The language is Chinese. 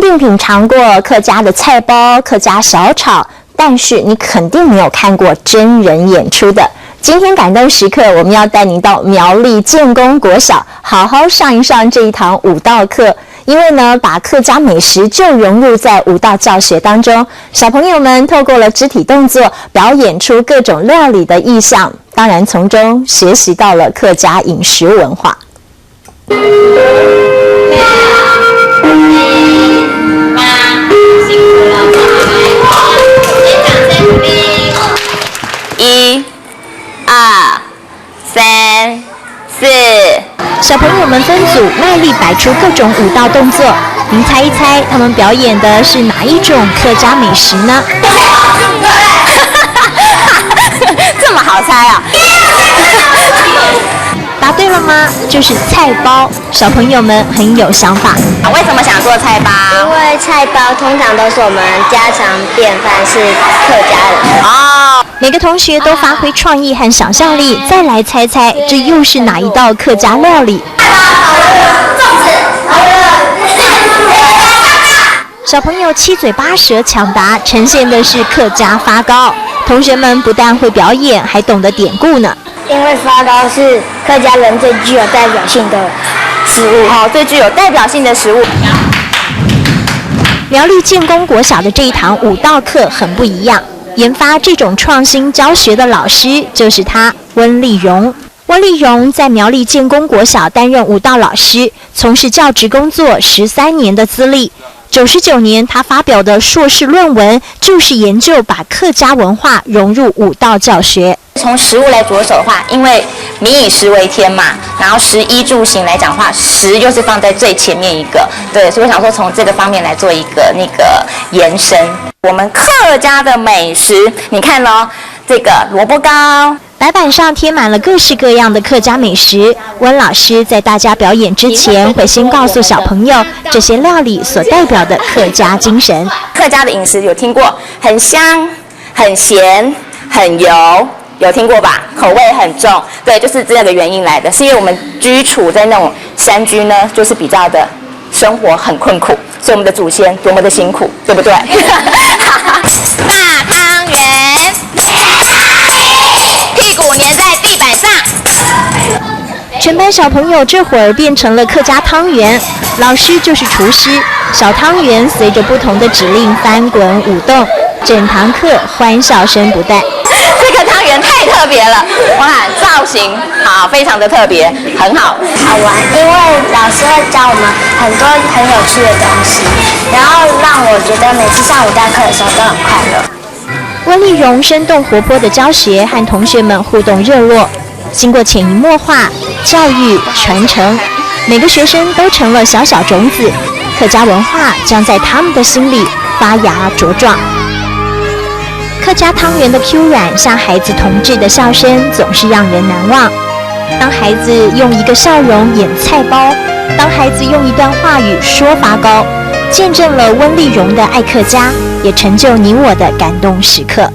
定品尝过客家的菜包、客家小炒，但是你肯定没有看过真人演出的。今天感动时刻，我们要带您到苗栗建功国小，好好上一上这一堂舞蹈课。因为呢，把客家美食就融入在舞蹈教学当中，小朋友们透过了肢体动作，表演出各种料理的意象，当然从中学习到了客家饮食文化。1、2、3、4。小朋友们分组，卖力摆出各种舞蹈动作。您猜一猜，他们表演的是哪一种客家美食呢？这么好猜啊！答对了吗？就是菜包。小朋友们很有想法。为什么想做菜包？因为菜包通常都是我们家常便饭，是客家人。哦，每个同学都发挥创意和想象力，再来猜猜这又是哪一道客家料理？小朋友七嘴八舌抢答，呈现的是客家发糕。同学们不但会表演，还懂得典故呢。因为发糕是客家人最具有代表性的食物，最具有代表性的食物。苗栗建功国小的这一堂舞蹈课很不一样，研发这种创新教学的老师就是他，温丽蓉。温丽蓉在苗栗建功国小担任舞蹈老师，从事教职工作13年的资历。99年，他发表的硕士论文就是研究把客家文化融入舞蹈教学。从食物来着手的话，因为民以食为天嘛，然后食衣住行来讲话，食就是放在最前面一个，对，所以我想说从这个方面来做一个延伸。我们客家的美食，你看咯，这个萝卜糕。白板上贴满了各式各样的客家美食。温老师在大家表演之前，会先告诉小朋友这些料理所代表的客家精神。客家的饮食有听过，很香、很咸、很油，有听过吧？口味很重，对，就是这个原因来的。是因为我们居处在那种山居呢，就是比较的生活很困苦，所以我们的祖先多么的辛苦，对不对？大汤圆。屁股粘在地板上。全班小朋友这会儿变成了客家汤圆，老师就是厨师，小汤圆随着不同的指令翻滚舞动，整堂课欢笑声不断。这个汤圆太特别了，哇，造型好，非常的特别，很好玩，因为老师会教我们很多很有趣的东西，然后让我觉得每次上舞蹈课的时候都很快乐。温丽蓉生动活泼的教学和同学们互动热络，经过潜移默化、教育传承，每个学生都成了小小种子，客家文化将在他们的心里发芽茁壮。客家汤圆的 Q 软像孩子童稚的笑声，总是让人难忘。当孩子用一个笑容演菜包，当孩子用一段话语说发糕，见证了温丽蓉的爱客家，也成就你我的感动时刻。